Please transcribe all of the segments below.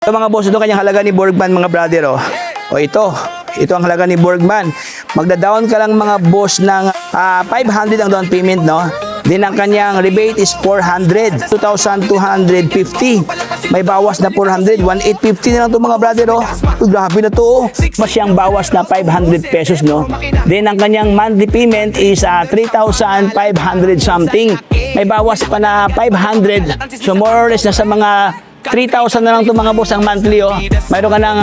So mga boss, ito kanyang halaga ni Borgman mga brother, oh. O ito ang halaga ni Borgman. Magda-down ka lang mga boss ng 500 ang down payment, no? Then ang kanyang rebate is 400, 2,250. May bawas na 400, 1,850 na lang ito mga brother, oh. Uy, grabe na to, oh. Mas siyang bawas na 500 pesos, no? Then ang kanyang monthly payment is 3,500 something. May bawas pa na 500. So more or less nasa mga 3,000 na lang ito mga boss ang monthly, oh. Mayroon ka ng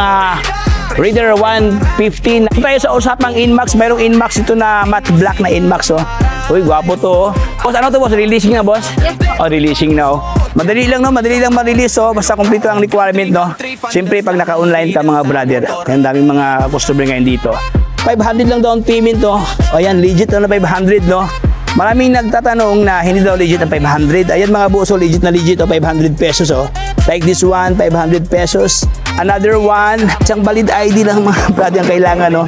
Reader 115. Tayo sa usapang Inmax, mayroong Inmax ito na matte black na Inmax, oh. Uy, gwapo to, oh. Boss, ano to boss? Releasing na boss? Oh, releasing na, oh. Madali lang, no? Madali lang ma-release, oh. Basta kumpleto ang requirement, no? Siyempre, pag naka-online ka mga brother, ang daming mga customer ngayon dito. 500 lang down payment, oh. O yan, legit na 500, no? Maraming nagtatanong na hindi daw legit ang 500. Ayan mga boss, oh, legit na legit, oh, 500 pesos, oh. Like this one, 500 pesos. Another one, isang valid ID lang mga brother ang kailangan, no?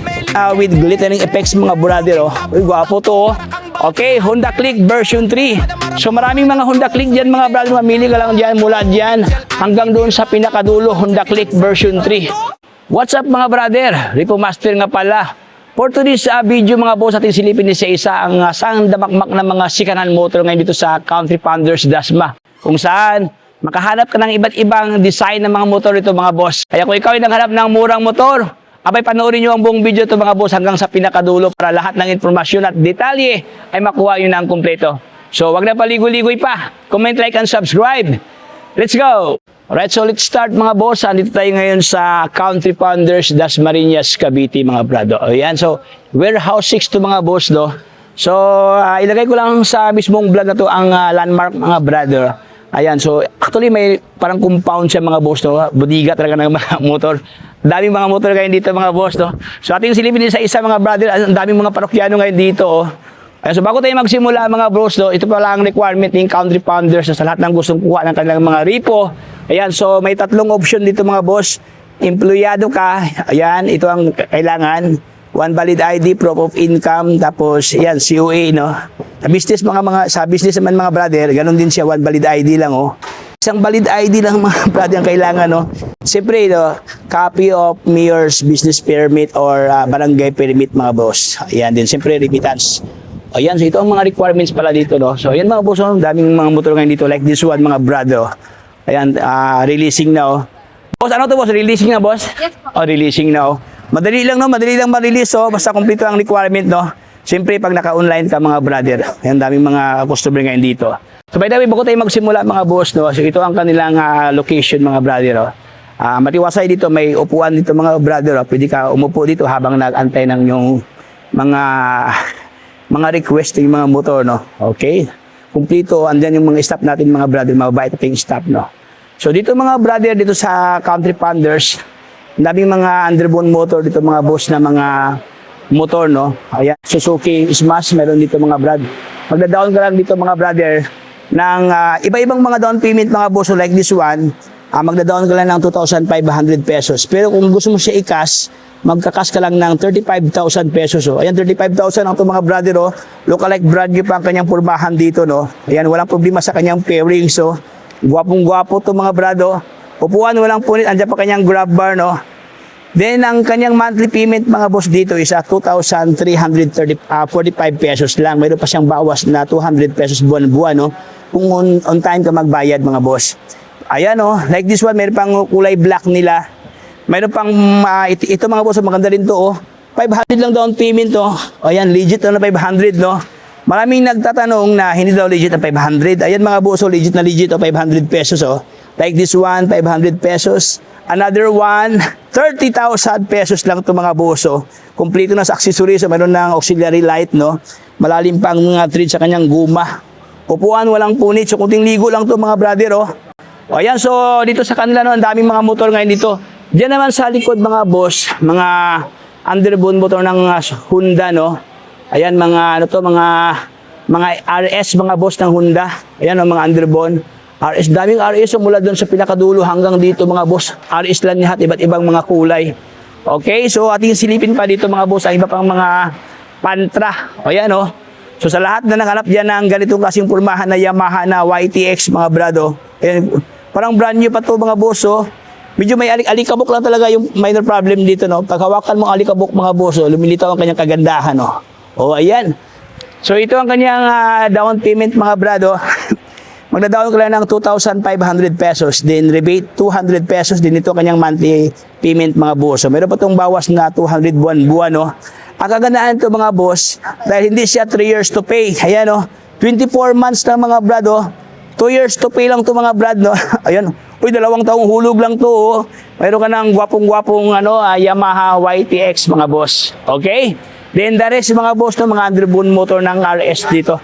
With glittering effects mga brother, oh. Uy, gwapo to, oh. Okay, Honda Click version 3. So maraming mga Honda Click dyan mga brother, mamili ka lang dyan mula dyan hanggang doon sa pinakadulo, Honda Click version 3. What's up mga brother? Repo Master nga pala. For today's video mga boss, ating silipin isa-isa ang sang damakmak na mga sikanan motor ngayon dito sa Country Founders Dasma. Kung saan makahanap ka ng iba't ibang design ng mga motor dito mga boss. Kaya kung ikaw ay naghanap ng murang motor, abay panoorin nyo ang buong video ito mga boss hanggang sa pinakadulo para lahat ng informasyon at detalye ay makuha nyo na ang kumpleto. So wag na paligoy-ligoy pa. Comment, like, and subscribe. Let's go! Alright, so let's start mga boss. Andito tayo ngayon sa Country Founders Dasmariñas, Cavite mga brado. Ayan, so warehouse 6 to mga boss, do. So ilagay ko lang sa mismong vlog na to ang landmark mga brother. Ayan, so actually may parang compound siya mga boss, do. Budiga talaga ng mga motor. Daming mga motor ngayon dito mga boss, do. So ating silipin din sa isa mga brother. Ang daming mga parokyano ngayon dito, oh. Ayan, so bago tayo magsimula mga bros, do, ito pala ang requirement ng Country Founders sa lahat ng gustong kuha ng kanilang mga repo. Ayan, so may tatlong option dito mga boss. Empleyado ka, ayan, ito ang kailangan. One valid ID, proof of income, tapos ayan, COA, no. Sa business naman mga brother, ganun din siya, one valid ID lang, oh. Isang valid ID lang mga brother ang kailangan, no. Siyempre, no, copy of mayor's business permit or barangay permit mga boss. Ayan din, siyempre remittance. Ayan, so ito ang mga requirements pala dito, no. So ayan mga boss, oh, daming mga motor ngayon dito like this one mga brother. Ayan, releasing na, oh. Boss, ano to boss? Releasing na boss? Yes po. Oh, releasing na, oh. Madali lang, no? Madali lang ma-release, oh. Basta kumpleto ang requirement, no. Siyempre pag naka-online ka mga brother, ayan, daming mga customer ngayon dito. So by the way, bago tayo magsimula mga boss, no. So ito ang kanilang location mga brother, oh. Matiwasay dito, may upuan dito mga brother, oh. Pwede ka umupo dito habang nag-antay ng yung mga requesting mga motor, no. Okay? Kumplito, andyan yung mga staff natin mga brother, mababait natin yung staff, no. So dito mga brother, dito sa Country Founders, daming mga underbone motor dito mga boss na mga motor, no. Ayan, Suzuki Smash, meron dito mga brad. Magda-down ka lang dito mga brother ng iba-ibang mga down payment mga boss, so like this one, magda-down ka lang ng 2,500 pesos. Pero kung gusto mo siya i-cash, magkakas ka lang ng 35,000 pesos, oh. Ayan, 35,000 ang ito mga brother, oh. Lookalike brand new pa ang kanyang purmahan dito, no. Ayan, walang problema sa kanyang fairing, so gwapong-gwapo to mga brado. Upuan, walang punit, andyan pa kanyang grab bar, no. Then ang kanyang monthly payment mga boss dito is 2,345 pesos lang. Mayroon pa siyang bawas na 200 pesos buwan-buwan, no, kung on time ka magbayad mga boss. Ayan, oh, like this one, mayroon pang kulay black nila. Mayroon pang ito mga boss, maganda rin to, oh. 500 lang down payment, oh. Ayan, legit na 500, no. Maraming nagtatanong na hindi daw legit ang 500. Ayan mga boss, oh, legit na legit, oh, 500 pesos, oh. Like this one, 500 pesos. Another one, 30,000 pesos lang to mga boss, oh. Kompleto na sa accessories, so mayroon ng auxiliary light, no. Malalim pa ang mga tread sa kanyang guma. Upuan, walang punit, so kunting ligo lang to mga brother, oh. Ayan, so dito sa kanila, no, ang daming mga motor ngayon dito. Diyan naman sa likod mga boss, mga underbone motor ng Honda, no. Ayan, mga ano to, mga RS mga boss ng Honda. Ayan, no, mga underbone. RS, daming RS, so mula doon sa pinakadulo hanggang dito mga boss. RS lang lahat, iba't ibang mga kulay. Okay, so ating silipin pa dito mga boss, ang iba pang mga Pantra. Ayan, no. So sa lahat na naghanap diyan ng ganitong klaseng purmahan na Yamaha na YTX mga brado. Ayan, parang brand new pa to mga boss, oh. Medyo may alikabok lang talaga yung minor problem dito, no? Pag hawakan mo ang alikabok mga boss, lumilitaw ang kanyang kagandahan, no? O, ayan. So, ito ang kanyang down payment mga brado. Magda-down ka lang ng 2,500 pesos, then rebate 200 pesos, din ito kanyang monthly payment mga boss. So, meron pa itong bawas na 200 buwan-buwan, no? Ang kagandahan ito mga boss, dahil hindi siya 3 years to pay. Ayan, no? 24 months na mga brado, 2 years to pay lang ito mga brad, no? Ayan. Uy, 2 taong hulog lang to, oh. Mayroon ka ng gwapong-gwapong Yamaha YTX mga boss. Okay? Then the rest mga boss, no, mga underbone motor ng RS dito.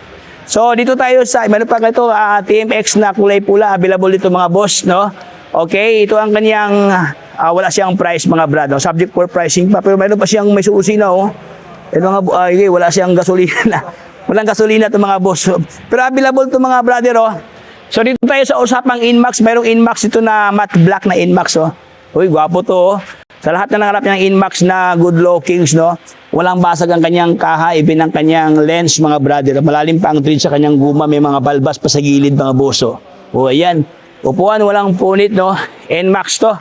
So dito tayo sa meron pa ito TMX na kulay pula, available dito mga boss, no? Okay, ito ang kanyang wala siyang price mga brad, no? Subject for pricing pa, pero mayroon pa siyang may susi na, oh. Ito mga wala siyang gasolina. Walang gasolina to mga boss. Pero available to mga brother, oh. So dito tayo sa usapang Inmax, mayroong Inmax ito na matte black na Inmax, oh. Uy, gwapo to, oh. Sa lahat na nangarap ng Inmax na good lookings, no, walang basag ang kanyang kaha, even ang kanyang lens mga brother. Malalim pa ang tread sa kanyang guma, may mga balbas pa sa gilid mga boso. O ayan, upuan, walang punit, no, Inmax to.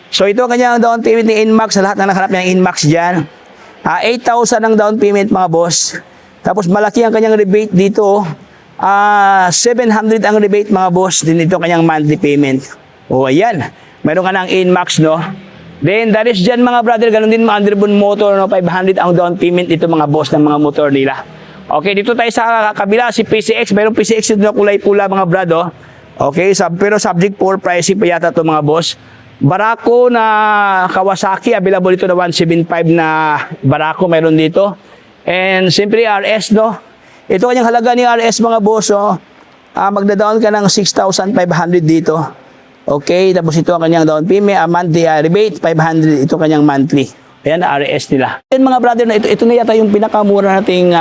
So ito ang kanyang down payment ni Inmax, sa lahat na nangarap ng Inmax dyan. 8,000 ang down payment mga boss. Tapos malaki ang kanyang rebate dito, 700 ang rebate mga boss, din ito kanyang monthly payment. O ayan, mayroon ka ng Inmax, no. Then that is dyan mga brother, ganun din mga underbone motor, no, 500 ang down payment dito mga boss ng mga motor nila. Okay, dito tayo sa kabila, si PCX, mayroong PCX dito na kulay pula mga brado. Okay, pero subject for pricing pa yata ito mga boss. Barako na Kawasaki, available dito na 175 na Barako mayroon dito. And siyempre RS, no. Ito kanyang halaga ni RS mga boss, oh. Magda-down ka ng 6,500 dito. Okay, tapos ito ang kanyang down payment, monthly rebate 500, ito kanyang monthly. Ayan, RS nila. Ayan mga brother, na ito na yata yung pinakamura nating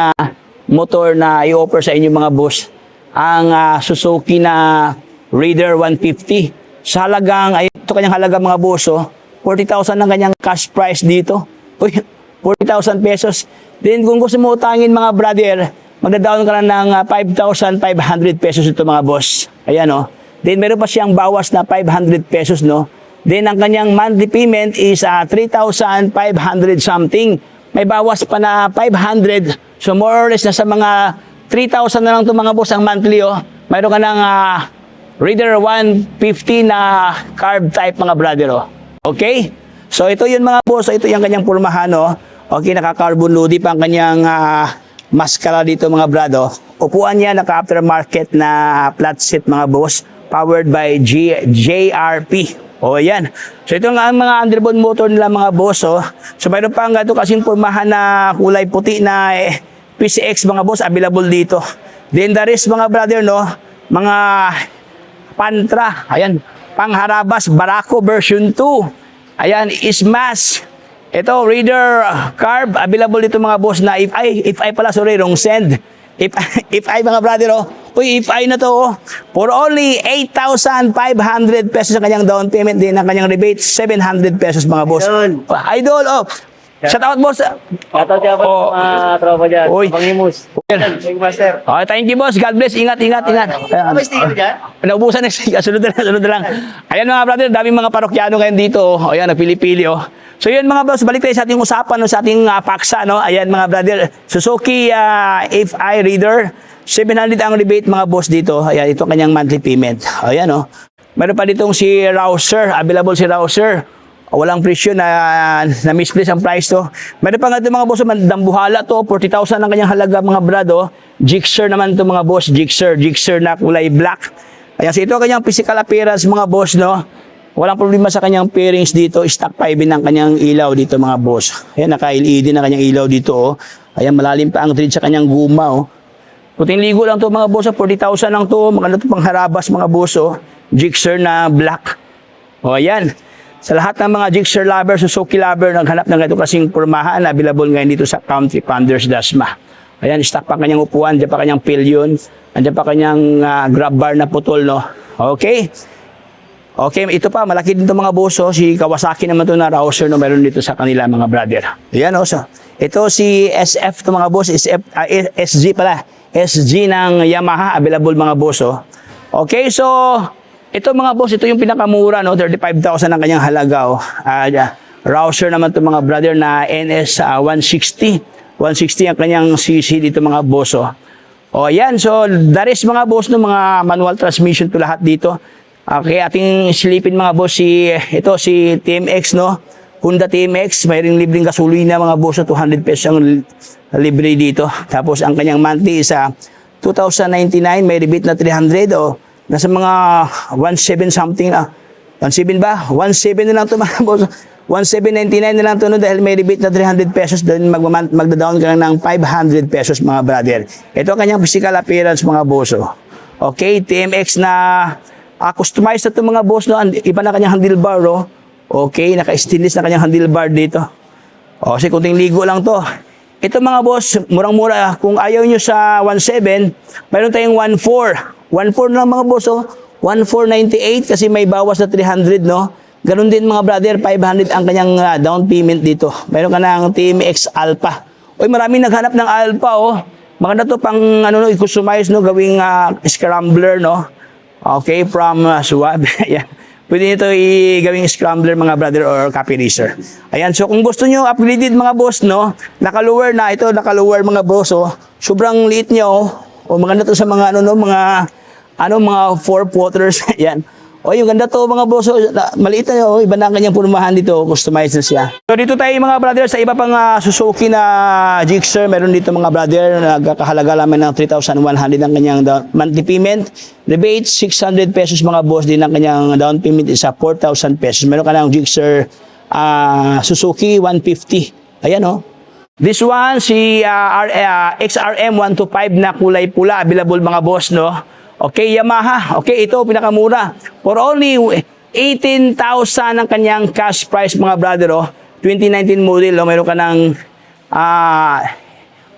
motor na i-offer sa inyo mga boss. Ang Suzuki na Raider 150. Sa halagang, ito kanyang halaga mga boss, oh. 40,000 ang kanyang cash price dito. Uy, 40,000 pesos. Then kung gusto mo utangin mga brother, magda-down ka lang ng 5,500 pesos ito mga boss. Ayan, oh. Then meron pa siyang bawas na 500 pesos, no. Then ang kanyang monthly payment is 3,500 something. May bawas pa na 500. So more or less na sa mga 3,000 na lang ito mga boss ang monthly, oh. Mayroon ka ng Raider 150 na carb type mga brother, oh. Okay? So ito yun mga boss, so ito yung kanyang purmahan, oh. Okay, naka-carbon loady pa ang kanyang maskara dito mga brado. Upuan niya naka-aftermarket na flat seat mga boss, powered by JRP. O ayan. So ito nga ang mga underbone motor nila mga boss, oh. So mayroon pa nga ito kasing purmahan na kulay puti na PCX mga boss, available dito. Then the rest mga brother, no, mga Pantra, ayan, pangharabas Barako version 2. Ayan, Smash. Ito, Raider Carb, available dito mga boss na if I pala, sorry, wrong send. If I mga brother, oh. Uy, if I na to, oh. For only 8,500 pesos ang kanyang down payment, din ang kanyang rebate, 700 pesos mga boss. Idol, oh. Shout out boss. Shout out dyan po mga tropa dyan. Oy. Pangimus. Thank you, master. Okay, thank you boss. God bless. Ingat. May sticker dyan? Naubusan na siya. Sunod na lang. Ayan mga brother, daming mga parokyano ngayon dito. Oh. Ayan, napili-pili. Oh. So yun mga boss, balik tayo sa ating usapan, no, sa ating paksa. No? Ayan mga brother, Suzuki FI Raider, 700 ang rebate mga boss dito. Ayan, ito kanyang monthly payment. Ayan, oh. Meron pa ditong si Rouser, available si Rouser. Walang presyo na misplace ang price to. Meron pa nga ito mga boss, dambuhala to, 40,000 ang kanyang halaga mga brado. Gixxer naman to mga boss, Gixxer na kulay black. Ayan, so ito kanyang physical appearance mga boss, no. Walang problema sa kanyang pairings dito, stock 5 din ang kanyang ilaw dito mga boss. Ayan, naka-LED na kanyang ilaw dito, oh. Ayan, malalim pa ang tread sa kanyang guma, oh. Puting ligo lang to mga boss, 40,000 lang to, maganda to pangharabas mga boss, oh. Gixxer na black. O ayan. Sa lahat ng mga Gixxer lover, Suzuki lover, naghanap ng ito kasing purmahan, available ngayon dito sa Country Panders Dasma. Ayan, stock pa kanyang upuan, dyan pa kanyang pillion, dyan pa kanyang grab bar na putol, no? Okay? Okay, ito pa, malaki din ito mga boso, si Kawasaki naman ito na Rouser, no? Meron dito sa kanila mga brother. Ayan, oh, so. Ito si SF ito mga boss, SG pala, SG ng Yamaha, available mga boso. Okay, so ito mga boss, ito yung pinakamura, no? 35,000 ang kanyang halaga. Oh. Rouser naman to mga brother na NS 160. 160 ang kanyang CC dito mga boss. Oh. O yan, so the rest mga boss no, mga manual transmission to lahat dito. Okay, ating silipin mga boss si TMX no. Honda TMX, mayroong libreng gasolina mga boss, 200 pesos ang libre dito. Tapos ang kanyang monthly is 2,099, may rebate na 300 o nasa mga 1,700 something na. 1,700 ba? 1,700 na lang to mga boss. 1,799 na lang to no, dahil may rebate na 300 pesos, then magda-down ka lang ng 500 pesos mga brother. Ito ang kanyang physical appearance mga boss. Oh. Okay, TMX na customized na to mga boss no, iba na kanyang handlebar oh. Okay, naka-stainless na kanyang handlebar dito. O, kasi kunting ligo lang to. Ito mga boss, murang-mura. Kung ayaw nyo sa 1,700, mayroon tayong 1,400. 1,400 na lang mga boss, oh. 1,498 kasi may bawas na 300, no? Ganun din mga brother, 500 ang kanyang down payment dito. Mayroon ka ng TMX Alpha. Uy, maraming naghanap ng Alpha, oh. Maganda to pang, ano, no, i-customize, no, gawing scrambler, no? Okay, from Suave. Yeah. Pwede nito i-gawing scrambler mga brother or copy racer. Ayan, so kung gusto nyo upgraded mga boss, no, naka-lower na, ito naka-lower mga boss, oh. Sobrang liit niya, oh. O maganda to sa mga, ano, no, mga 4-footers. Ayan. O, yung ganda to mga boss, oh. Maliit na, oh. Iba na ang kanyang punumahan dito, customized na siya. So dito tayo mga brother sa iba pang Suzuki na Gixxer. Meron dito mga brother, nagkakahalaga lamang ng 3,100 ang kanyang monthly payment. Rebate, 600 pesos mga boss din ang kanyang down payment is 4,000 pesos. Meron ka ng Gixxer Suzuki 150. Ayan oh. This one, si XRM 125 na kulay pula, available mga boss, no? Okay, Yamaha. Okay, ito pinakamura. For only 18,000 ang kanyang cash price mga brother, oh. 2019 model, oh. Meron ka ng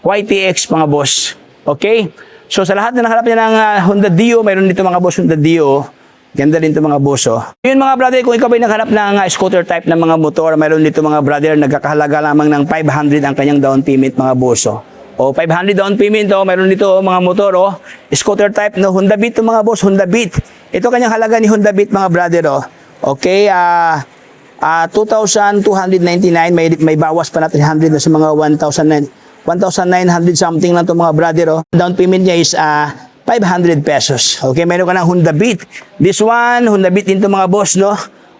YTX mga boss. Okay? So sa lahat na nakahanap niya ng Honda Dio, mayroon dito mga boss Honda Dio. Ganda rin ito mga boss. Oh. Yun mga brother, kung ikaw ay nakahanap ng scooter type ng mga motor, mayroon dito mga brother, nagkakahalaga lamang ng 500 ang kanyang down payment mga boss. Oh. O 500 down payment, oh, mayroon dito oh, mga motor, oh. Scooter type no Honda Beat to mga boss, Honda Beat. Ito kanyang halaga ni Honda Beat mga brother. Oh. Okay, 2,299, may bawas pa na 300 na sa mga 1,900 something lang to mga brother. Oh. Down payment niya is 500 pesos. Okay, meron ka ng Honda Beat. This one, Honda Beat din to mga boss, no?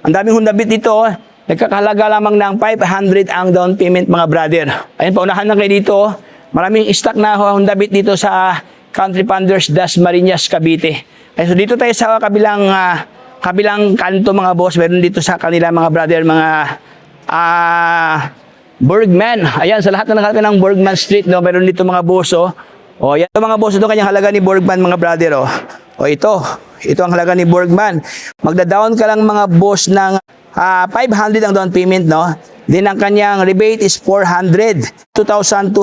Ang daming Honda Beat dito, oh. Nagkakahalaga lamang ng 500 ang down payment mga brother. Ayun, paunahan na kayo dito. Oh. Maraming stock na Honda Beat dito sa Country Panders, Dasmariñas, Cavite. Ayun, so dito tayo sa kabilang kanto mga boss. Meron dito sa kanila mga brother, mga Bergman. Ayan, sa lahat na nakakita ng Bergman Street, no, meron dito mga boss, oh. O, yan ito mga boss, ito kanyang halaga ni Bergman mga brother, oh. O, ito ang halaga ni Bergman. Magda-down ka lang mga boss ng 500 ang down payment, no. Then ang kanyang rebate is 400, 2,250.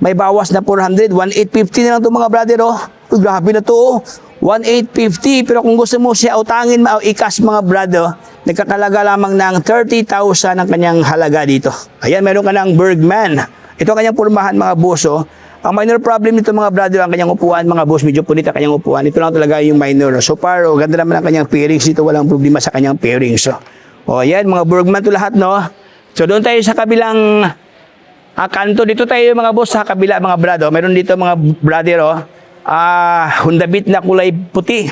May bawas na 400, 1,850 na lang ito mga brother, oh. Uy, grabe na to, oh. 1,850, pero kung gusto mo siya utangin, i-cash mga brother, nagkakalaga lamang ng 30,000 ang kanyang halaga dito. Ayan, meron ka ng Bergman. Ito ang kanyang pormahan mga boss, oh. Ang minor problem nito mga brother, ang kanyang upuan mga boss, medyo punit ang kanyang upuan. Ito lang talaga yung minor. So far, oh, ganda naman ang kanyang pairings dito, walang problema sa kanyang pairings. So, oh, ayan, mga Bergman to lahat, no. So doon tayo sa kabilang kanto. Dito tayo mga boss sa kabila mga brother. Meron dito mga brother, oh. Honda Beat na kulay puti.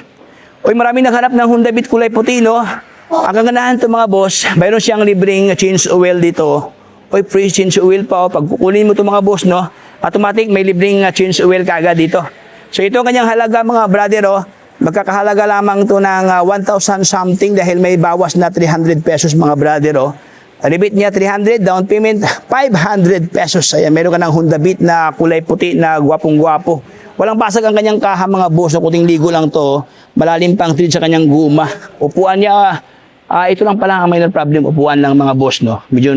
Uy, maraming naghanap ng Honda Beat kulay puti, no? Ang kagandahan to mga boss, mayroon siyang libreng change oil dito. Uy, free change oil pa, oh. Pag kukunin mo to mga boss, no? Automatic may libreng change oil kaagad dito. So ito ang kanyang halaga mga brother, oh. Magkakahalaga lamang to ng 1,000 something dahil may bawas na 300 pesos mga brother, oh. Rebate niya 300, down payment 500 pesos. Ayan, meron ka ng Honda Beat na kulay puti na gwapong-gwapo. Walang basag ang kanyang kaha mga boss. Kuting ligo lang to. Malalim pang thread sa kanyang guma. Upuan niya, ito lang pala ang minor problem. Upuan lang mga boss, no? Medyo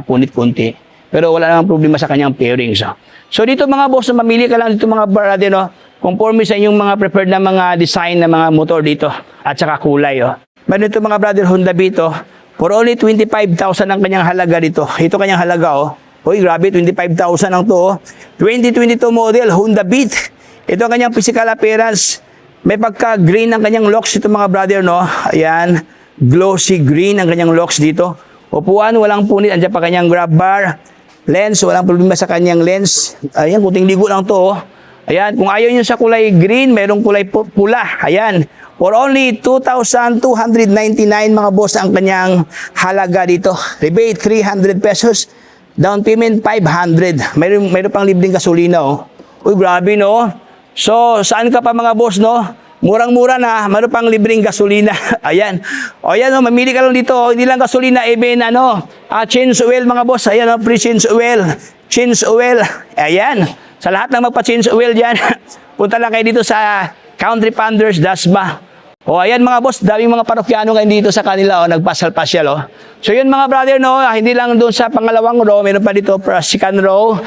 punit konti. Pero wala namang problema sa kanyang pairings. So dito mga boss, mamili ka lang dito mga brother, no? Conforme sa inyong mga preferred na mga design na mga motor dito. At saka kulay, oh. Meron dito mga brother Honda Beat, oh. For only 25,000 ang kanyang halaga dito. Ito kanyang halaga, oh. Uy, grabe, 25,000 ang to, oh. 2022 model, Honda Beat. Ito ang kanyang physical appearance. May pagka-green ang kanyang locks dito mga brother, no? Ayan, glossy green ang kanyang locks dito. Upuan, walang punit. Andiyan pa kanyang grab bar. Lens, walang problema sa kanyang lens. Ayan, kunting ligo lang to. Ayan, kung ayaw nyo sa kulay green, mayroong kulay pula. Ayan, for only 2,299 mga boss ang kanyang halaga dito. Rebate 300 pesos. Down payment 500. Mayroon pang libreng gasolina, oh. Uy, grabe, no? So, saan ka pa mga boss, no? Murang-mura na, mayroon pang libreng gasolina. Ayan. O, ayan, oh, mamili ka lang dito. Hindi lang gasolina, even, change oil, mga boss. Ayan, oh, free change oil. Change oil. Ayan. Sa lahat ng magpa-change oil dyan, punta lang kayo dito sa Country Panders, Dasma. O, ayan mga boss, daming mga parokyano kayo dito sa kanila, nagpasal-pasyal, oh. So, yun mga brother, no, hindi lang doon sa pangalawang row, meron pa dito para second row,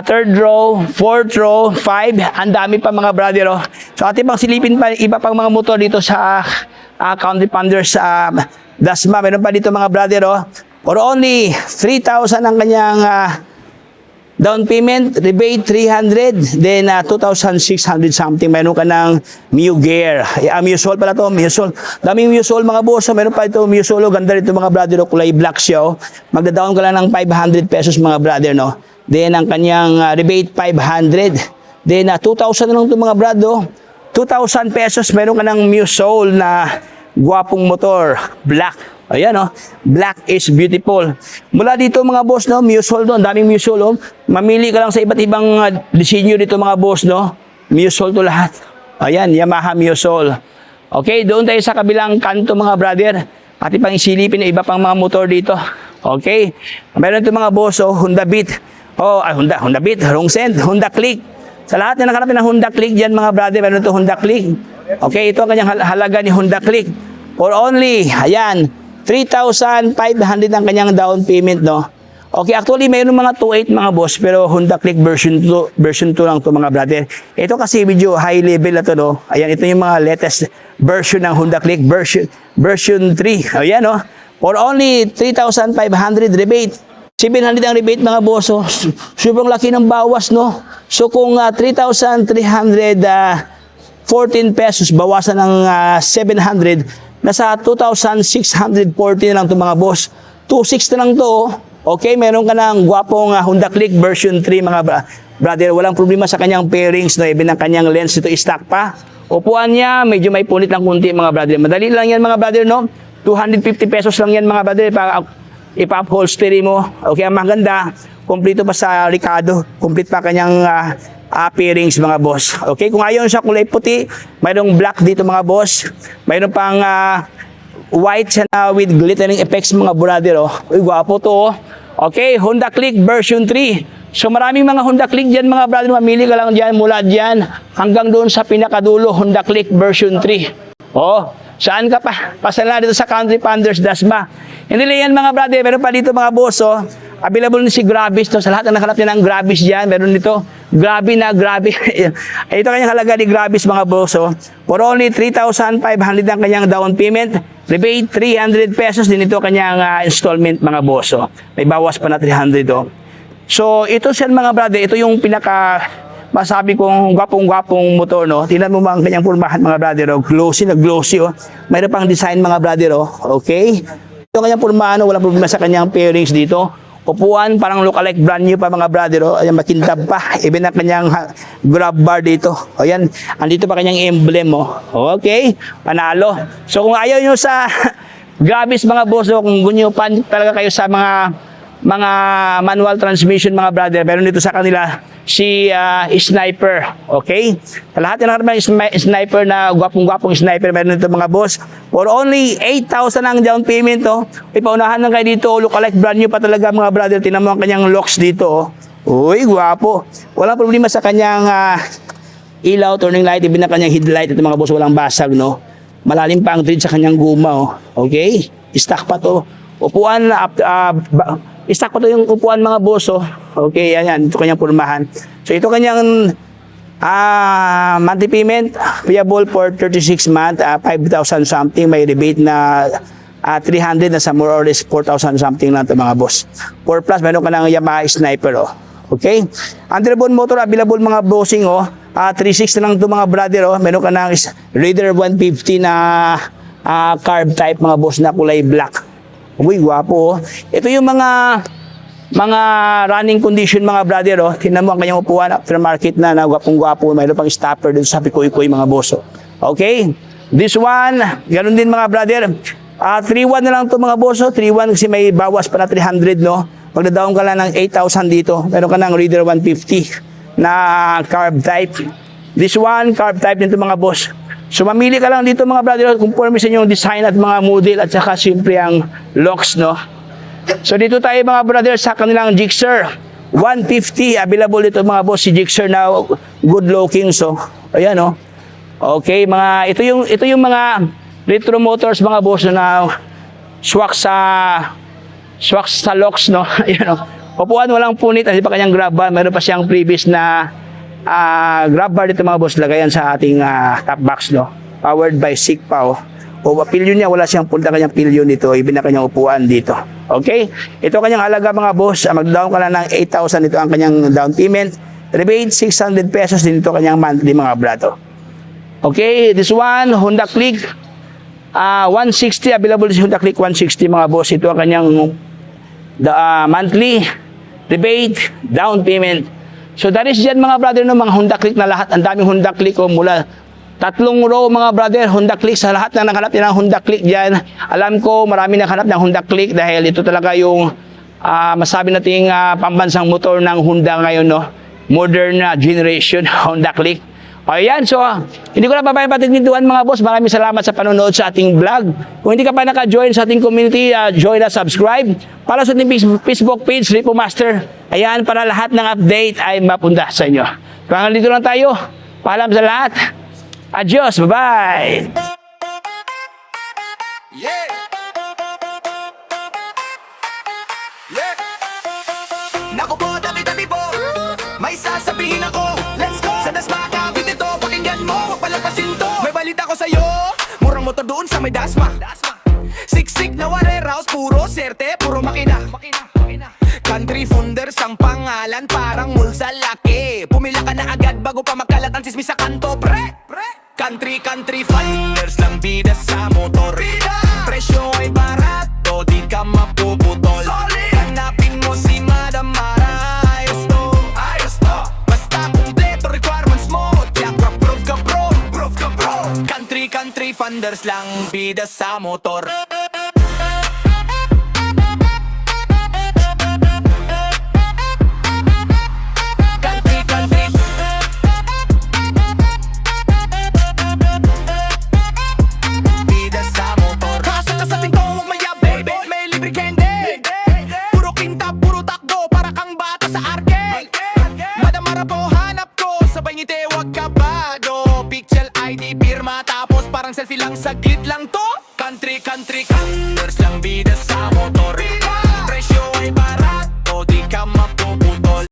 third row, fourth row, 5, ang dami pa mga brother, oh. So, ating pang silipin pa, iba pang mga motor dito sa Country Panders, Dasma. Meron pa dito mga brother, oh. For only 3,000 ang kanyang down payment, rebate 300, then 2,600 something. Meron ka ng Mugger. Musol pala to, Musol. Daming Musol mga boss. Meron pa ito Musol. Ganda rito mga brother. Kulay black siya. Magda-down ka lang ng 500 pesos mga brother, no? Then ang kanyang rebate 500. Then 2,000 na lang ito mga brother. 2,000 pesos. Meron ka ng Musol na gwapong motor. Black. Ayan, oh. Black is beautiful. Mula dito mga boss, no, Musol doon, daming Musol, oh. Mamili ka lang sa iba't ibang disenyo dito mga boss, no. Musol to lahat. Ayan, Yamaha Musol. Okay, doon tayo sa kabilang kanto mga brother. Pati pang isilipin ng iba pang mga motor dito. Okay. Meron ito mga boss, oh, Honda Beat. Oh, Honda Beat, wrong send, Honda Click. Sa lahat na nakalapin ng Honda Click diyan mga brother, meron ito Honda Click. Okay, ito ang kanyang halaga ni Honda Click. For only, ayan, 3,500 ang kanyang down payment, no? Okay, actually, mayroon mga 2.8 mga boss, pero Honda Click version 2 lang to mga brother. Ito kasi medyo high level na to, no? Ayan, ito yung mga latest version ng Honda Click, version 3. Ayan, no? For only 3,500 rebate. 700 ang rebate mga boss, oh. Sobrang laki ng bawas, no? So, kung 3,314 pesos, bawasan ng 700, nasa 2,640 na lang ito mga boss. 2,600 na lang ito. Okay, meron ka ng gwapong Honda Click version 3 mga brother. Walang problema sa kanyang pairings, no? Even ang kanyang lens ito stock pa. Upuan niya, medyo may punit lang kunti mga brother. Madali lang yan mga brother, no? 250 pesos lang yan mga brother. Ipa-upholstery mo. Okay, ang maganda. Kompleto pa sa Ricardo. Complete pa kanyang pairings mga boss. Okay, kung ayaw sa kulay puti, mayroong black dito mga boss. Mayroon pang white na with glittering effects mga brother, oh. Uy, gwapo to, oh. Okay, Honda Click version 3. So maraming mga Honda Click dyan mga brother. Mamili ka lang dyan, mula dyan hanggang doon sa pinakadulo, Honda Click version 3. Oh, saan ka pa? Pasala dito sa Country Panders, Dasma. Hindi lang yan mga brother. Meron pa dito mga boss, oh. Available na si Grabis to. Sa lahat na nakalap niya ng Grabis dyan, meron dito. Grabe na, grabe. Ito kanyang halaga ni Grabis mga boss, oh. For only 3,500 ang kanyang down payment. Rebate 300 pesos din ito kanyang installment mga boss, oh. May bawas pa na 300, oh. So, ito siya mga brother. Ito yung pinaka masabi kong gwapong-gwapong motor, no. Tingnan mo mga kanyang purmahan mga brother, oh. Glossy na glossy, oh. Mayroon pang design mga brother, oh. Okay. Ito kanyang purmahan, oh. Walang problema sa kanyang pairings dito. Upuan, parang look-alike brand new pa mga brother, oh. Ayan, makintab pa. Even ang kanyang grab bar dito. O yan, andito pa kanyang emblem, oh. Okay, panalo. So kung ayaw nyo sa Grabis mga boss, oh, kung gunyo pan talaga kayo sa mga manual transmission mga brother, meron dito sa kanila si Sniper. Okay? Sa lahat ng Sniper na gwapong-gwapong Sniper, meron dito mga boss. For only 8,000 ang down payment, oh. Ipaunahan lang kayo dito. Look-alike brand new pa talaga mga brother. Tingnan mo ang kanyang locks dito, oh. Uy, gwapo. Walang problema sa kanyang ilaw, turning light, ibig na kanyang headlight. Ito mga boss, walang basag, no? Malalim pa ang tread sa kanyang guma, oh. Okay? Stock pa to. Upuan, stock pa to yung upuan mga boss, oh. Okay, yan. Ito kanyang purmahan. So, ito kanyang monthly payment, payable for 36 months, 5,000 something. May rebate na 300 na sa more or less 4,000 something lang ito mga boss. 4 plus, meron ka ng Yamaha Sniper, oh. Okay? Underbone motor, available mga bossing, oh. 360 lang ito mga brother. Oh. Meron ka ng Raider 150 na carb type mga boss na kulay black. Uy, gwapo. Oh. Ito yung mga running condition mga brother. Oh. Tingnan mo ang kanyang upuan aftermarket na gwapong-gwapo. Mayroon pang stopper dun sa pikoy-koy mga boss. Oh. Okay. This one, ganun din mga brother. 3.1 na lang ito mga boss. 3.1 kasi may bawas pa na 300, no? Magdadaon ka lang ng 8,000 dito. Meron ka ng Raider 150 na carb type. This one, carb type nito mga boss. So mamili ka lang dito mga brother kung conforme sa inyong design at mga model at saka siyempre ang locks, no? So dito tayo mga brother sa kanilang Gixxer 150. Available dito mga boss si Gixxer na good looking. So ayan, no? Okay, ito yung mga retro motors mga boss na swak sa locks, no. Ayan, no. Upuan walang punit, kasi pa kanyang grab bar. Meron pa siyang previous na grab bar dito mga boss, lagayan sa ating top box, no. Powered by Sigpao. O pilyon niya, wala siyang punta kanyang pilyon dito, ibig na kanyang upuan dito. Okay? Ito kanyang halaga mga boss, mag-down ka lang ng 8,000, ito ang kanyang down payment. Rebate 600 pesos din ito kanyang monthly mga brato. Okay, this one, Honda Click 160, available si Honda Click 160 mga boss. Ito ang kanyang monthly rebate, down payment. So that is dyan mga brother, no, mga Honda Click na lahat. Ang daming Honda Click, mula 3 row mga brother, Honda Click. Sa lahat na naghanap ng Honda Click dyan, alam ko marami naghanap ng Honda Click dahil ito talaga yung masabi nating pambansang motor ng Honda ngayon, no? Modern generation Honda Click. Ayan, so hindi ko na patigninduhan mga boss. Maraming salamat sa panonood sa ating vlog. Kung hindi ka pa naka-join sa ating community, join us, subscribe. Para sa ating Facebook page, Repo Master. Ayan, para lahat ng update ay mapunda sa inyo. Hanggang dito lang tayo. Paalam sa lahat. Adios, bye-bye. Yeah. Yeah. Naku po, dami-dami po. May sasabihin ako. Let's go. Sa nakakapit ito, pakinggan mo, wag palapasin to. May balita ko sa'yo, murang motor doon sa may dasma. Siksik na warehouse, puro serte, puro makina. Country Funders ang pangalan, parang mall sa laki. Pumila ka na agad bago pa makalat ang sismis sa kanto, pre. Country Funders lang bida sa motor. Presyo ay barato, di ka mapuputol. Hanapin mo si Madam Mara, ayos to. Basta kumpleto requirements mo, tiyak proof ka bro. Country Funders lang bida sa motor. Bida sa motor. Kasa kasabing ko, umaya baby, may libre candy. Puro kinta, puro takbo, para kang bata sa arcade. Madamara po hanap ko, sabay ngiti, wag ka bado. Picture ID, pirma, tapos parang selfie lang, saglit lang to. Country